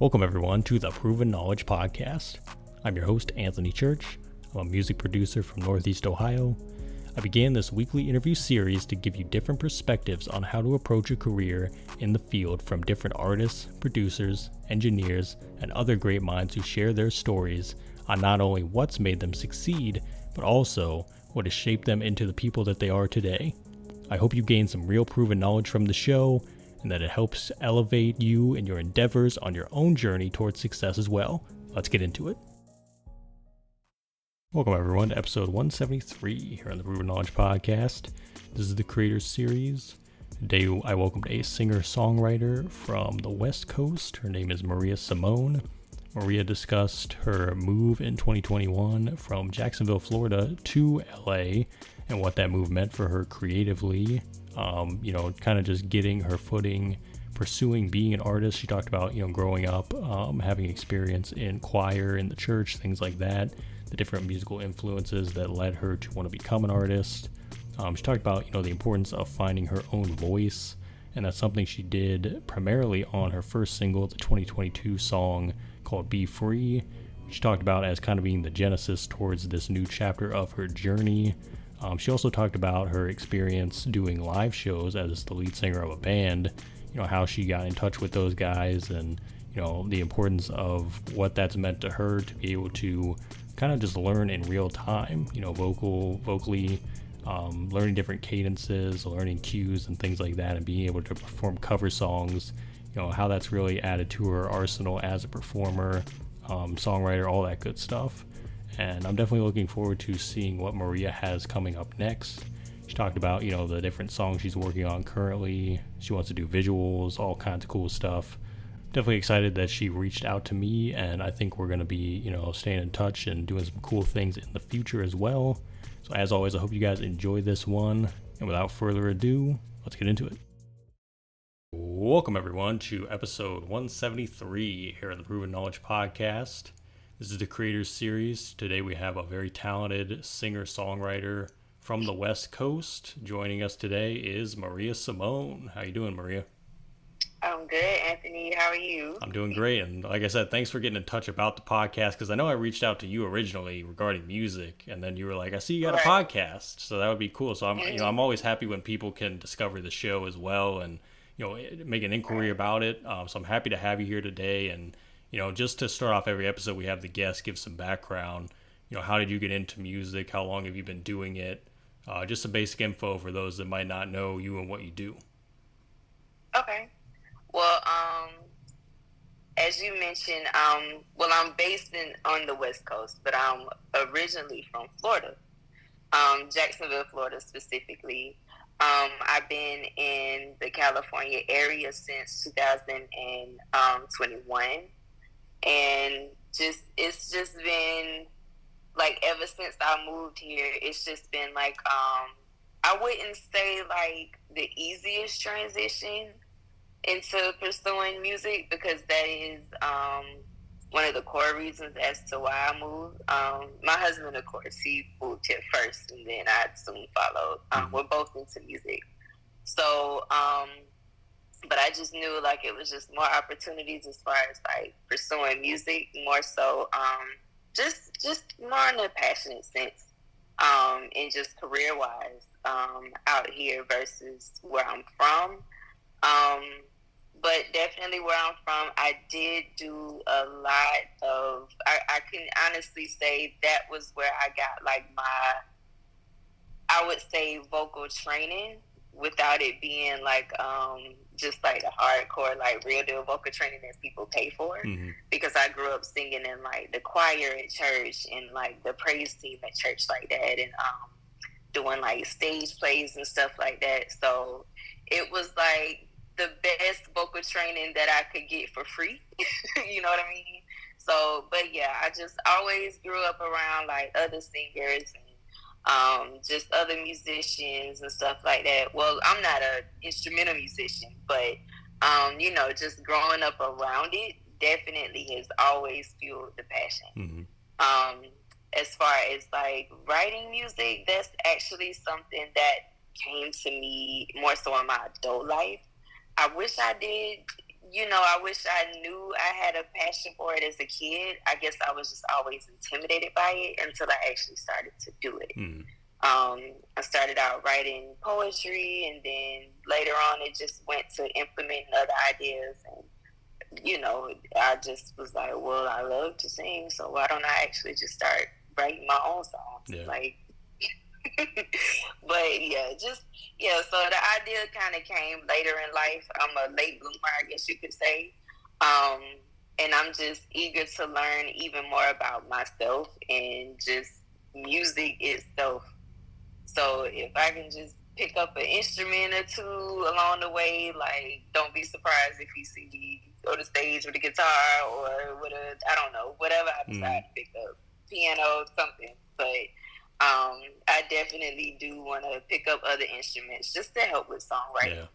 Welcome everyone to the Proven Knowledge Podcast. I'm your host, Anthony Church. I'm a music producer from Northeast Ohio. I began this weekly interview series to give you different perspectives on how to approach a career in the field from different artists, producers, engineers, and other great minds who share their stories on not only what's made them succeed, but also what has shaped them into the people that they are today. I hope you gain some real proven knowledge from the show, and that it helps elevate you in your endeavors on your own journey towards success as well. Let's get into it. Welcome everyone to episode 173 here on the Proven Knowledge Podcast. This is the Creators Series. Today I welcomed a singer-songwriter from the West Coast. Her name is Maria Simone. Maria discussed her move in 2021 from Jacksonville, Florida to LA and what that move meant for her creatively. Kind of just getting her footing, pursuing being an artist. She talked about, growing up, having experience in choir in the church, things like that, the different musical influences that led her to want to become an artist. She talked about, the importance of finding her own voice, and that's something she did primarily on her first single, the 2022 song called Be Free. She talked about as kind of being the genesis towards this new chapter of her journey. She also talked about her experience doing live shows as the lead singer of a band, how she got in touch with those guys and, the importance of what that's meant to her to be able to kind of just learn in real time, vocally, learning different cadences, learning cues and things like that, and being able to perform cover songs, how that's really added to her arsenal as a performer, songwriter, all that good stuff. And I'm definitely looking forward to seeing what Maria has coming up next. She talked about, the different songs she's working on currently. She wants to do visuals, all kinds of cool stuff. Definitely excited that she reached out to me, and I think we're going to be, staying in touch and doing some cool things in the future as well. So as always, I hope you guys enjoy this one. And without further ado, let's get into it. Welcome everyone to episode 173 here on the Proven Knowledge Podcast. This is the Creators Series. Today we have a very talented singer-songwriter from the West Coast. Joining us today is Maria Simone. How you doing, Maria? I'm good, Anthony. How are you? I'm doing great. And like I said, thanks for getting in touch about the podcast, because I know I reached out to you originally regarding music, and then you were like, I see you got a podcast, so that would be cool. So I'm always happy when people can discover the show as well and, make an inquiry about it. So I'm happy to have you here today. And just to start off every episode, we have the guest give some background. How did you get into music? How long have you been doing it? Just some basic info for those that might not know you and what you do. Okay. Well, as you mentioned, I'm based on the West Coast, but I'm originally from Florida, Jacksonville, Florida specifically. I've been in the California area since 2021. And it's just been like ever since I moved here, it's just been like I wouldn't say like the easiest transition into pursuing music, because that is one of the core reasons as to why I moved. My husband, of course, he moved here first, and then I soon followed. We're both into music, so but I just knew like it was just more opportunities as far as like pursuing music, more so just more in a passionate sense, and just career wise out here versus where I'm from. But definitely where I'm from, I did do a lot of, I can honestly say that was where I got like my, I would say, vocal training, without it being like just like the hardcore like real deal vocal training that people pay for, because I grew up singing in like the choir at church and like the praise team at church like that, and doing like stage plays and stuff like that. So it was like the best vocal training that I could get for free. You know what I mean? So, but yeah, I just always grew up around like other singers and just other musicians and stuff like that. Well, I'm not an instrumental musician, but just growing up around it definitely has always fueled the passion. As far as like writing music, that's actually something that came to me more so in my adult life. I wish I did I wish I knew I had a passion for it as a kid. I guess I was just always intimidated by it until I actually started to do it. Mm. I started out writing poetry, and then later on it just went to implementing other ideas. And, I just was like, well, I love to sing, so why don't I actually just start writing my own songs? Yeah. Like, but so the idea kind of came later in life. I'm a late bloomer, I guess you could say. Um, and I'm just eager to learn even more about myself and just music itself. So if I can just pick up an instrument or two along the way, like, don't be surprised if you see me go to stage with a guitar or with I don't know, whatever I decide to pick up, piano, something. But I definitely do want to pick up other instruments just to help with songwriting.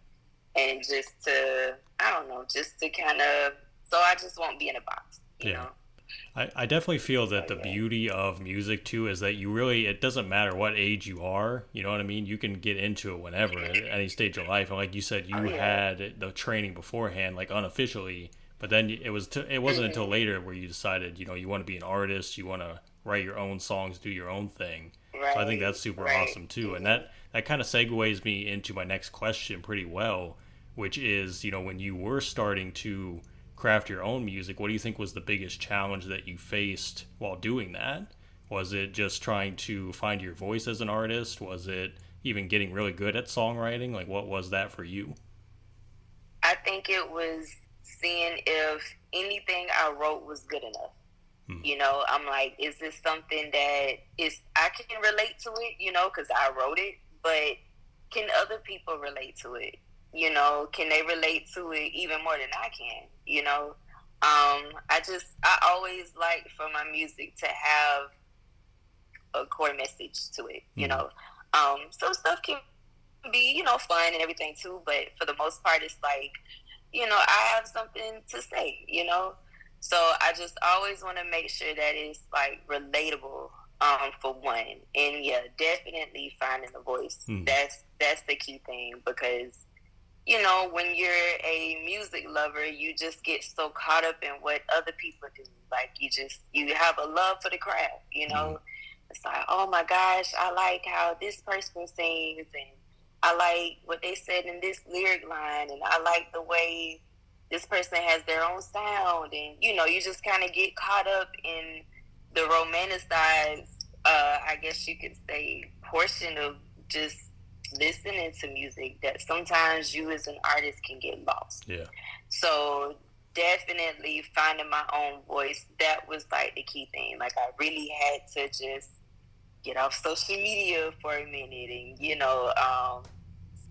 Yeah. And just to, I don't know, just to kind of, so I just won't be in a box, you know? I definitely feel that the beauty of music too is that it doesn't matter what age you are, you know what I mean? You can get into it whenever, at any stage of life. And like you said, you had the training beforehand, like unofficially, but then it wasn't until later where you decided, you want to be an artist, you want to write your own songs, do your own thing. Right. So I think that's super awesome too. And that kind of segues me into my next question pretty well, which is, when you were starting to craft your own music, what do you think was the biggest challenge that you faced while doing that? Was it just trying to find your voice as an artist? Was it even getting really good at songwriting? Like, what was that for you? I think it was seeing if anything I wrote was good enough. I'm like, is this something that I can relate to it, because I wrote it, but can other people relate to it? Can they relate to it even more than I can? I always like for my music to have a core message to it, some stuff can be, fun and everything too, but for the most part, it's like, I have something to say, so I just always want to make sure that it's like relatable, for one, and definitely finding the voice. That's the key thing, because when you're a music lover, you just get so caught up in what other people do. Like, you have a love for the craft, It's like, oh my gosh, I like how this person sings, and I like what they said in this lyric line, and I like the way this person has their own sound. And, you just kind of get caught up in the romanticized, I guess you could say, portion of just listening to music that sometimes you as an artist can get lost. Yeah. So definitely finding my own voice, that was like the key thing. Like, I really had to just get off social media for a minute and,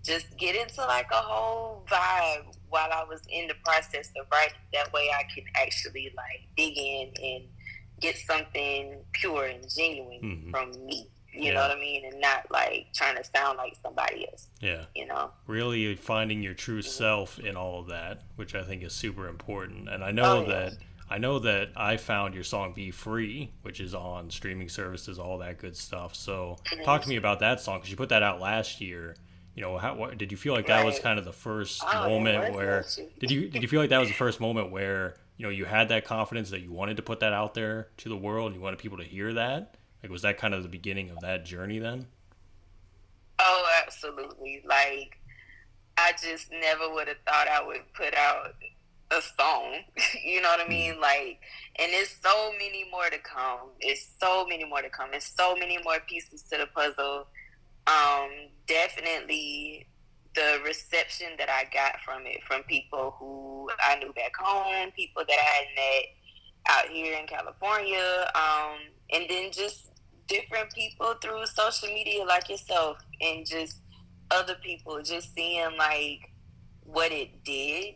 just get into like a whole vibe while I was in the process of writing. That way I can actually like dig in and get something pure and genuine from me. You know what I mean? And not like trying to sound like somebody else. Yeah. Really finding your true self in all of that, which I think is super important. And I know that I found your song Be Free, which is on streaming services, all that good stuff. So talk to me about that song, because you put that out last year. What did you feel like that was kind of the first moment where did you feel like that was the first moment where you had that confidence that you wanted to put that out there to the world and you wanted people to hear that? Like, was that kind of the beginning of that journey then? Oh, absolutely. Like, I just never would have thought I would put out a song. You know what I mean? Like, and there's so many more to come. It's so many more to come. There's so many more pieces to the puzzle. Definitely the reception that I got from it, from people who I knew back home, people that I had met out here in California, and then just different people through social media like yourself, and just other people, just seeing like what it did,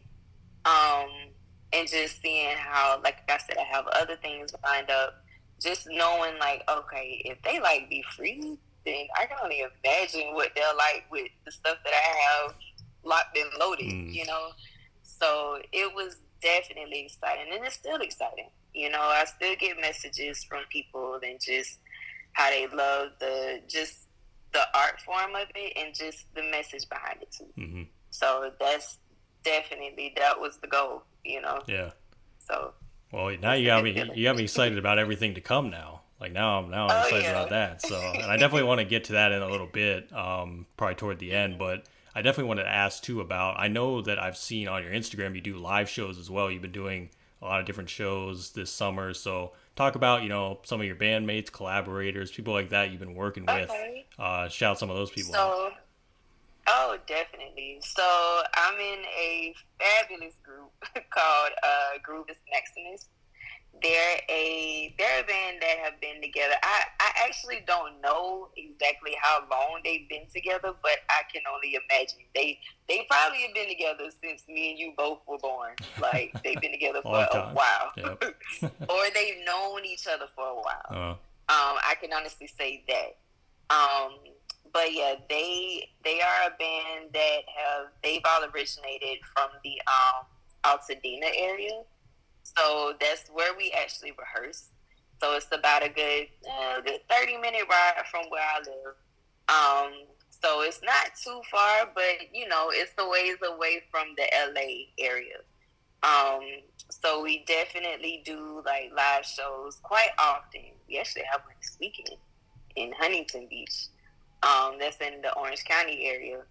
and just seeing how, like I said, I have other things lined up, just knowing like, okay, if they like Be Free, then I can only imagine what they're like with the stuff that I have locked and loaded, So it was definitely exciting, and it's still exciting. I still get messages from people and just how they love the art form of it and just the message behind it too. So that's definitely that was the goal, Yeah. So Well, now it's a good feeling. you got me excited about everything to come now. Like now I'm Oh excited about yeah. that. So, and I definitely want to get to that in a little bit, probably toward the end. Hmm. But I definitely wanted to ask too about. I know that I've seen on your Instagram you do live shows as well. You've been doing a lot of different shows this summer. So talk about some of your bandmates, collaborators, people like that you've been working with. Okay. Shout some of those people out. So, oh, definitely. So, I'm in a fabulous group called Group is Maximus. They're a band that have been together. I actually don't know exactly how long they've been together, but I can only imagine they probably have been together since me and you both were born. Like they've been together for Long a time. while, Yep. or they've known each other for a while. uh, I can honestly say that. Um, but yeah, they are a band that they've all originated from the Altadena area. So that's where we actually rehearse. So it's about a good 30-minute ride from where I live. So it's not too far, but it's a ways away from the LA area. Um, so we definitely do like live shows quite often. We actually have one this weekend in Huntington Beach. That's in the Orange County area.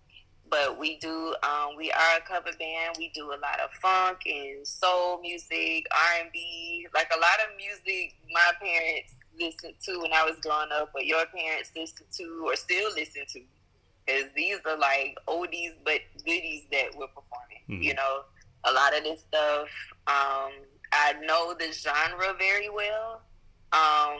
But we are a cover band. We do a lot of funk and soul music, R&B, like a lot of music my parents listened to when I was growing up, or your parents listened to or still listen to. Because these are like oldies but goodies that we're performing. mm. A lot of this stuff, I know the genre very well. Um,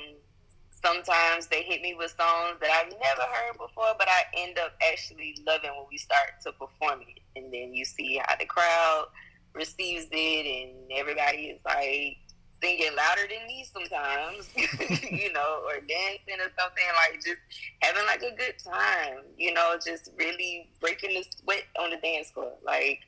Sometimes they hit me with songs that I've never heard before, but I end up actually loving when we start to perform it. And then you see how the crowd receives it, and everybody is like singing louder than me sometimes, or dancing or something, like just having like a good time, just really breaking the sweat on the dance floor. Like,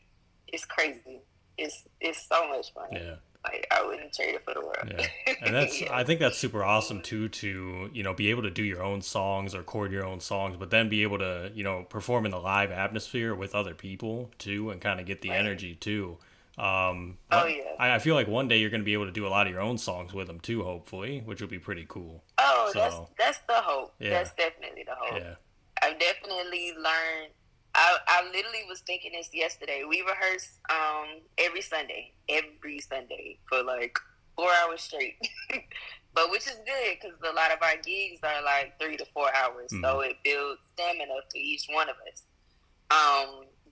it's crazy. It's so much fun. Yeah. Like, I wouldn't trade it for the world. Yeah. And that's Yeah. I think that's super awesome too to, be able to do your own songs or record your own songs, but then be able to, perform in the live atmosphere with other people too and kind of get the Right. energy too. Oh yeah. I feel like one day you're going to be able to do a lot of your own songs with them too, hopefully, which would be pretty cool. Oh, So, that's the hope. yeah. That's definitely the hope. Yeah. I've definitely learned. I literally was thinking this yesterday. We rehearse every Sunday for like 4 hours straight. But which is good because a lot of our gigs are like 3 to 4 hours, so it builds stamina for each one of us.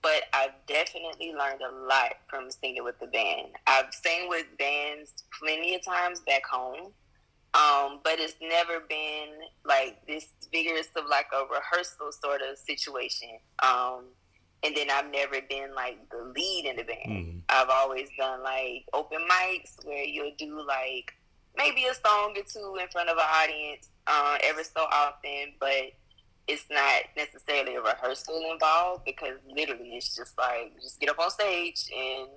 But I've definitely learned a lot from singing with the band. I've sang with bands plenty of times back home. But it's never been like this vigorous of like a rehearsal sort of situation. And then I've never been like the lead in the band. I've always done like open mics where you'll do like maybe a song or two in front of an audience every so often, but it's not necessarily a rehearsal involved because literally it's just like just get up on stage and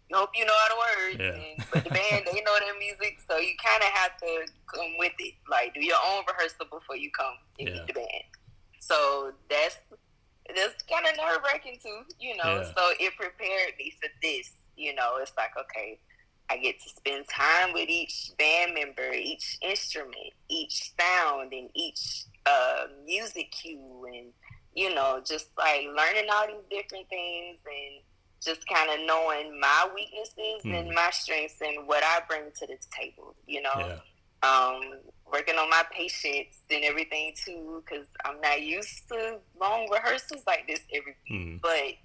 you hope you know all the words. Yeah. But the band, they know their music, so you kind of have to come with it. Like, do your own rehearsal before you come and meet the band. So that's kind of nerve-wracking too, Yeah. So it prepared me for this, It's like, okay, I get to spend time with each band member, each instrument, each sound, and each music cue, and, just like learning all these different things and just kind of knowing my weaknesses and my strengths and what I bring to the table, Yeah. Working on my patience and everything too, because I'm not used to long rehearsals like this every week, but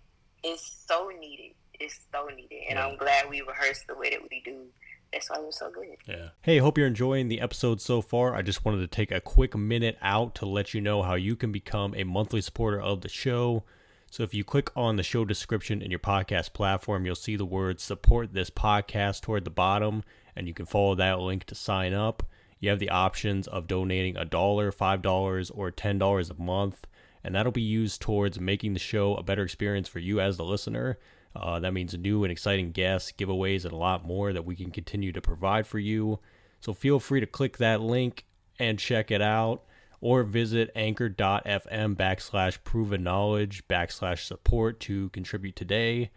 it's so needed. It's so needed, and I'm glad we rehearse the way that we do. That's why we're so good. Yeah. Hey, hope you're enjoying the episode so far. I just wanted to take a quick minute out to let you know how you can become a monthly supporter of the show. So if you click on the show description in your podcast platform, you'll see the word support this podcast toward the bottom, and you can follow that link to sign up. You have the options of donating $1, $5, or $10 a month, and that'll be used towards making the show a better experience for you as the listener. That means new and exciting guests, giveaways, and a lot more that we can continue to provide for you. So feel free to click that link and check it out, or visit anchor.fm/proven knowledge/support to contribute today.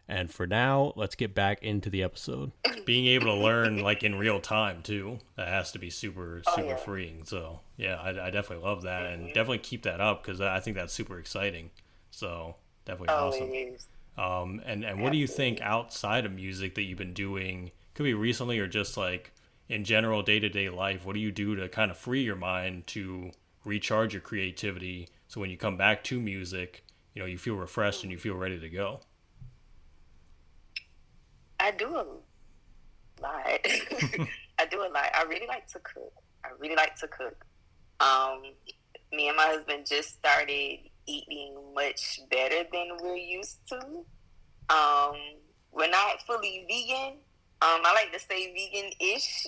And for now, let's get back into the episode. Being able to learn like in real time too, that has to be super freeing. So yeah, I definitely love that, and definitely keep that up because I think that's super exciting. So definitely awesome. It is. And what do you think outside of music that you've been doing? Could be recently or just like in general day to day life. What do you do to kind of free your mind to recharge your creativity? So when you come back to music, you feel refreshed and you feel ready to go. I do a lot. I do a lot. I really like to cook. Me and my husband just started eating much better than we're used to. We're not fully vegan. I like to say vegan-ish.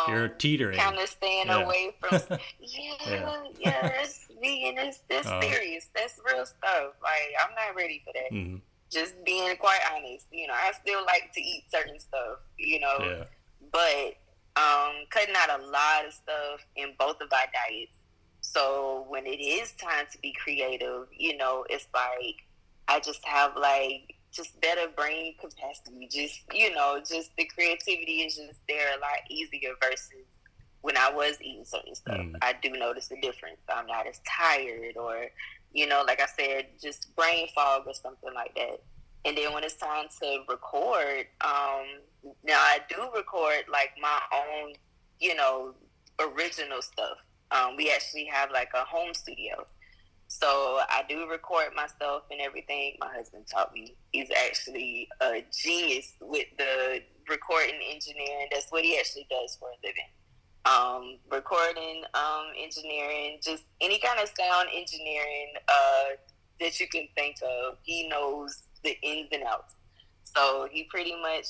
You're teetering. Kind of staying away from. That's vegan. That's serious. That's real stuff. Like, I'm not ready for that. Mm-hmm. Just being quite honest, I still like to eat certain stuff, but cutting out a lot of stuff in both of our diets. So when it is time to be creative, it's like I just have like just better brain capacity. Just just the creativity is just there a lot easier versus when I was eating certain stuff. I do notice a difference. I'm not as tired or like I said, just brain fog or something like that. And then when it's time to record, now I do record like my own, original stuff. We actually have like a home studio. So I do record myself and everything. My husband taught me. He's actually a genius with the recording engineering. That's what he actually does for a living. Recording, engineering, just any kind of sound engineering that you can think of. He knows the ins and outs. So he pretty much,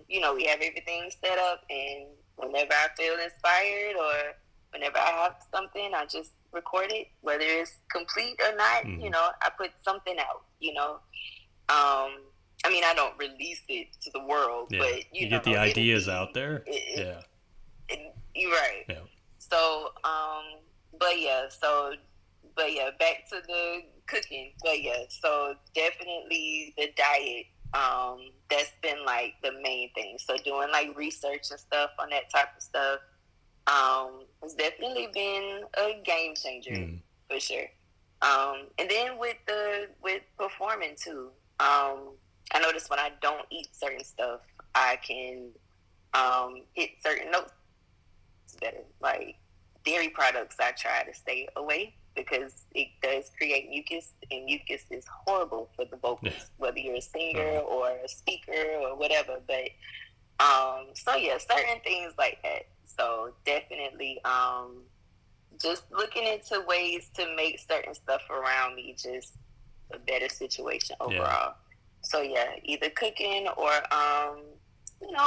we have everything set up, and whenever I feel inspired or whenever I have something, I just record it, whether it's complete or not. I put something out. I don't release it to the world, but you get the ideas out there. You're right. Yeah. So, back to the cooking. So definitely the diet. That's been like the main thing. So doing like research and stuff on that type of stuff. Has definitely been a game changer for sure. And then with performing too. I notice when I don't eat certain stuff, I can hit certain notes better. Like dairy products, I try to stay away because it does create mucus, and mucus is horrible for the vocals, whether you're a singer or a speaker or whatever. But certain things like that. So definitely just looking into ways to make certain stuff around me just a better situation overall. So either cooking or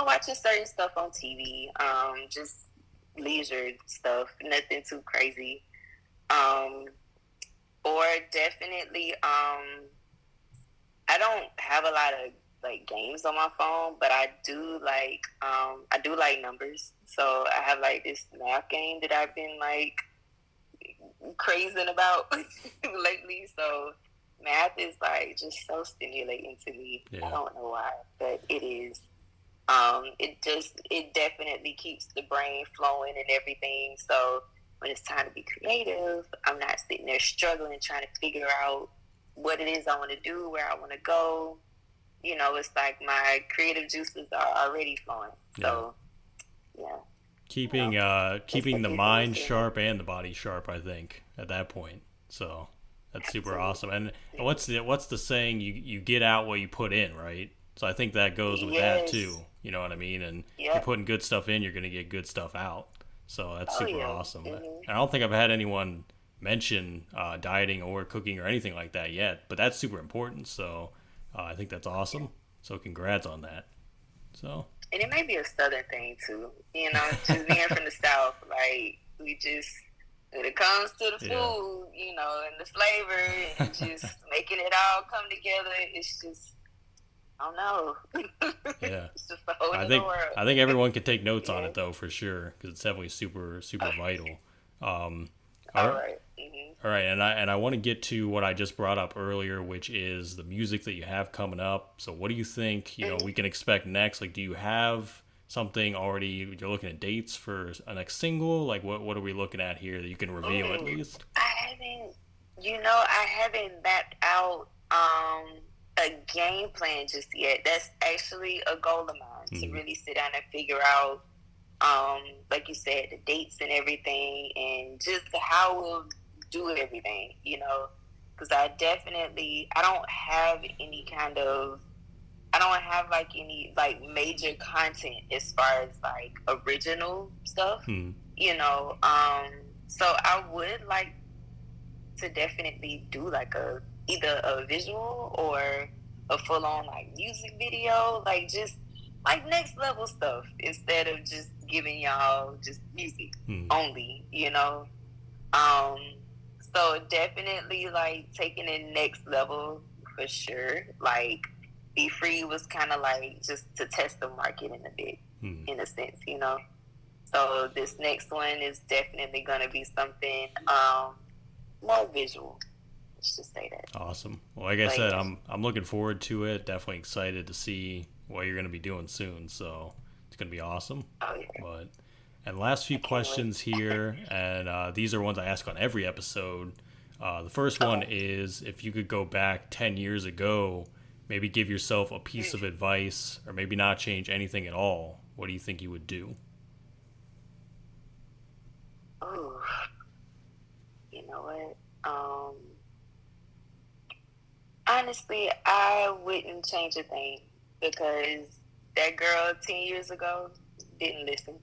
watching certain stuff on TV, just leisure stuff, nothing too crazy. Or definitely I don't have a lot of like games on my phone, but I do like numbers. So I have like this math game that I've been like crazing about lately. So math is like just so stimulating to me. I don't know why, but it is. It definitely keeps the brain flowing and everything. So when it's time to be creative, I'm not sitting there struggling trying to figure out what it is I want to do, where I want to go. It's like my creative juices are already flowing. So keeping the mind sharp and the body sharp, I think, at that point. So that's super awesome. And what's the saying? You get out what you put in, right? So I think that goes with that too. You know what I mean? And you're putting good stuff in, you're going to get good stuff out. So that's super awesome. And I don't think I've had anyone mention dieting or cooking or anything like that yet, but that's super important. So I think that's awesome. So congrats on that. So. And it may be a Southern thing too. Just being from the South, like we just, when it comes to the food, and the flavor and just making it all come together, it's just, I don't know. It's just a whole other world. I think everyone can take notes on it though, for sure, because it's definitely super, super vital. All Mm-hmm. All right, and I want to get to what I just brought up earlier, which is the music that you have coming up. So what do you think, Mm-hmm. we can expect next? Like, do you have something already? You're looking at dates for a next single? Like, what are we looking at here that you can reveal at Ooh, least? I haven't, I haven't mapped out a game plan just yet. That's actually a goal of mine to Mm, really sit down and figure out, like you said, the dates and everything, and just how we'll do everything. Because I don't have any kind of, I don't have like any like major content as far as like original stuff. mm, You know, so I would like to definitely do like either a visual or a full on like music video, like just like next level stuff instead of just giving y'all just music mm. only. Um, so definitely like taking it next level for sure. Like Be Free was kind of like just to test the market in a bit, Hmm. in a sense. So this next one is definitely gonna be something more visual. Let's just say that. Awesome. Well, like I But said, yeah. I'm looking forward to it. Definitely excited to see what you're going to be doing soon. So it's going to be awesome. Oh yeah. But and last few I can't wait. questions here, and these are ones I ask on every episode. The first one Okay. is if you could go back 10 years ago, maybe give yourself a piece of advice, or maybe not change anything at all. What do you think you would do? Oh, you know what? Honestly, I wouldn't change a thing because that girl 10 years ago didn't listen.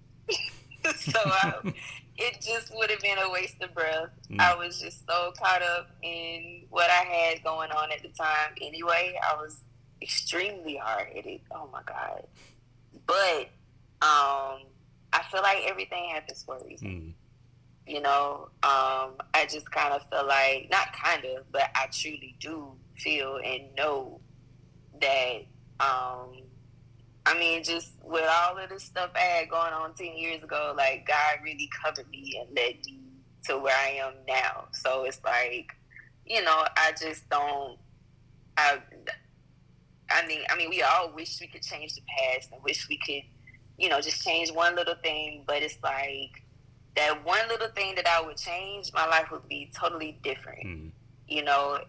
It just would have been a waste of breath. Mm, I was just so caught up in what I had going on at the time. Anyway, I was extremely hard headed. Oh my god! But I feel like everything happens for a reason. mm, I just kind of feel like, not kind of, but I truly do feel and know that, just with all of this stuff I had going on 10 years ago, like, God really covered me and led me to where I am now. So it's like, I just don't, I, we all wish we could change the past and wish we could, just change one little thing, but it's like, that one little thing that I would change, my life would be totally different, mm.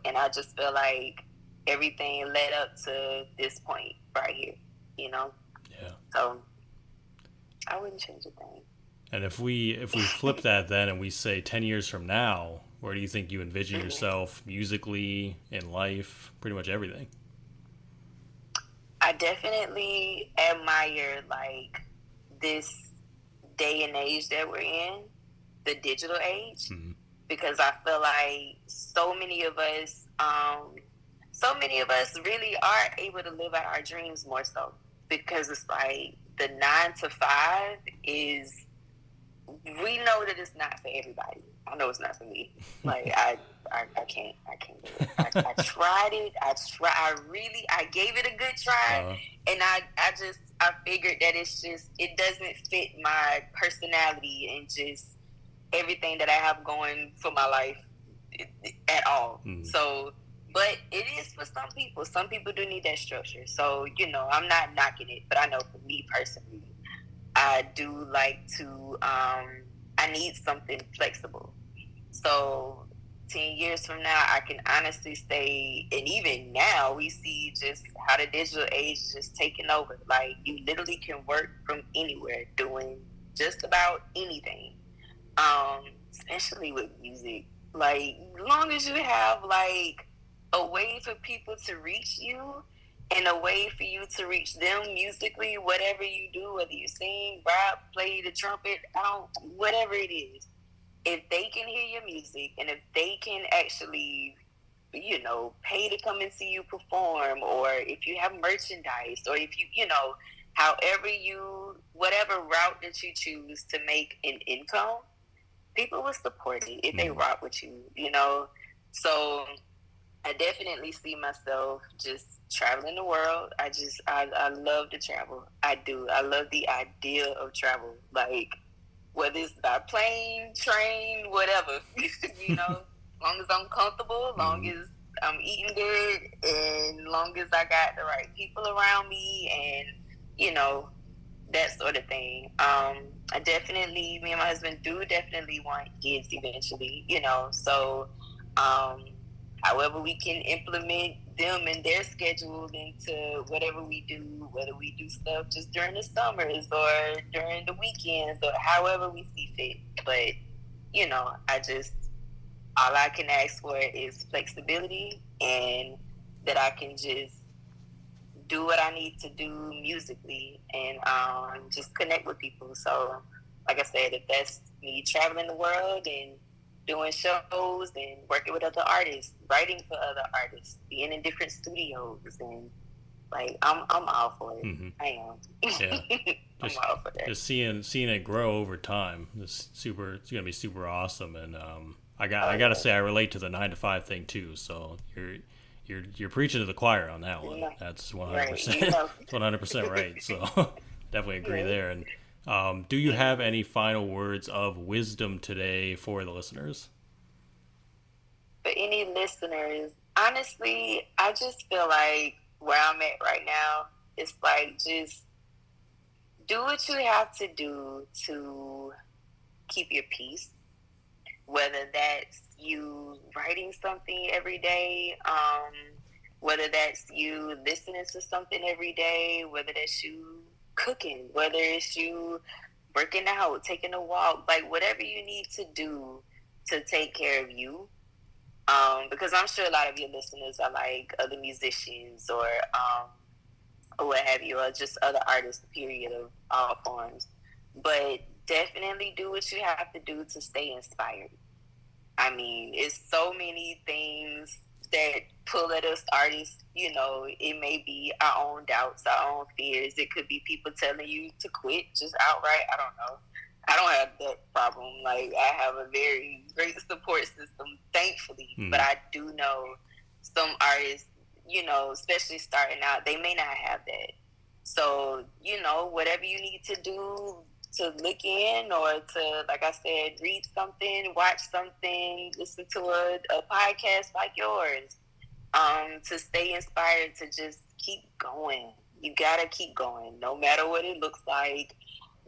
and I just feel like everything led up to this point right here. Yeah. So I wouldn't change a thing. And if we flip that then and we say 10 years from now, where do you think you envision Mm-hmm. yourself musically, in life, pretty much everything? I definitely admire like this day and age that we're in, the digital age, Mm, because I feel like so many of us really are able to live out our dreams more so, because it's like the 9 to 5 is, we know that it's not for everybody. I know it's not for me. Like I can't do it. I tried it. I gave it a good try, uh, and I figured that it doesn't fit my personality and just everything that I have going for my life at all. mm, So, but it is for some people. Some people do need that structure. So, I'm not knocking it, but I know for me personally, I do like to, I need something flexible. So 10 years from now, I can honestly say, and even now, we see just how the digital age is just taking over. Like, you literally can work from anywhere doing just about anything, especially with music. Like, long as you have, like, a way for people to reach you and a way for you to reach them musically, whatever you do, whether you sing, rap, play the trumpet, whatever it is, if they can hear your music and if they can actually, pay to come and see you perform, or if you have merchandise, or if however whatever route that you choose to make an income, people will support it if they mm. rock with you. So I definitely see myself just traveling the world. I love to travel. I do. I love the idea of travel. Like, whether it's by plane, train, whatever. You know, as long as I'm comfortable, as long as I'm eating good, and long as I got the right people around me, and you know, that sort of thing. I definitely, me and my husband do definitely want kids eventually, you know. So, however we can implement them and their schedule into whatever we do, whether we do stuff just during the summers or during the weekends or however we see fit. But, you know, all I can ask for is flexibility, and that I can just do what I need to do musically, and just connect with people. So, like I said, if that's me traveling the world and doing shows and working with other artists, writing for other artists, being in different studios, and like I'm all for it. Mm-hmm. I am. Yeah. I'm all for that. Just seeing it grow over time. It's gonna be super awesome. And I gotta say, I relate to the 9 to 5 thing too. So you're preaching to the choir on that one. That's 100%. 100% right. So definitely agree there. And do you have any final words of wisdom today for the listeners? For any listeners, honestly, I just feel like where I'm at right now, it's like just do what you have to do to keep your peace. Whether that's you writing something every day, whether that's you listening to something every day, whether that's you cooking, whether it's you working out, taking a walk, like whatever you need to do to take care of you. Because I'm sure a lot of your listeners are like other musicians or what have you, or just other artists, period, of all forms. But definitely do what you have to do to stay inspired. I mean, it's so many things that pull at us artists. You know, it may be our own doubts, our own fears. It could be people telling you to quit just outright. I don't know. I don't have that problem. Like, I have a very great support system, thankfully. But I do know some artists, you know, especially starting out, they may not have that. So, you know, whatever you need to do to look in, or to, like I said, read something, watch something, listen to a podcast like yours, to stay inspired, to just keep going. You gotta keep going, no matter what it looks like.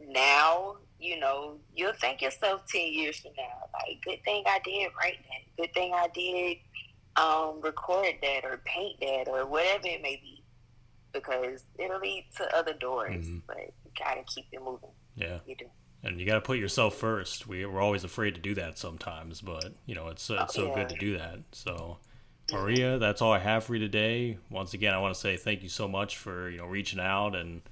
Now, you know, you'll thank yourself 10 years from now. Like, good thing I did write that. Good thing I did record that or paint that or whatever it may be, because it'll lead to other doors. But you gotta keep it moving. Yeah, you do. And you got to put yourself first. We're always afraid to do that sometimes, but you know, it's so good to do that. So, Maria, that's all I have for you today. Once again, I want to say thank you so much for, you know, reaching out, and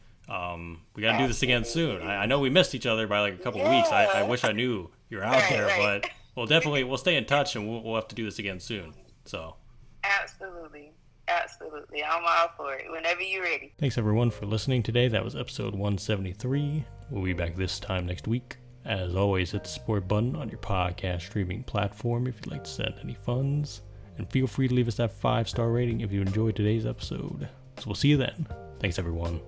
we got to do this again soon. I know we missed each other by like a couple of weeks. I wish I knew you were out there, but we'll stay in touch, and we'll have to do this again soon. So, absolutely. I'm all for it whenever you're ready. Thanks everyone for listening today. That was episode 173. We'll be back this time next week. As always, hit the support button on your podcast streaming platform if you'd like to send any funds. And feel free to leave us that 5-star rating if you enjoyed today's episode. So we'll see you then. Thanks everyone.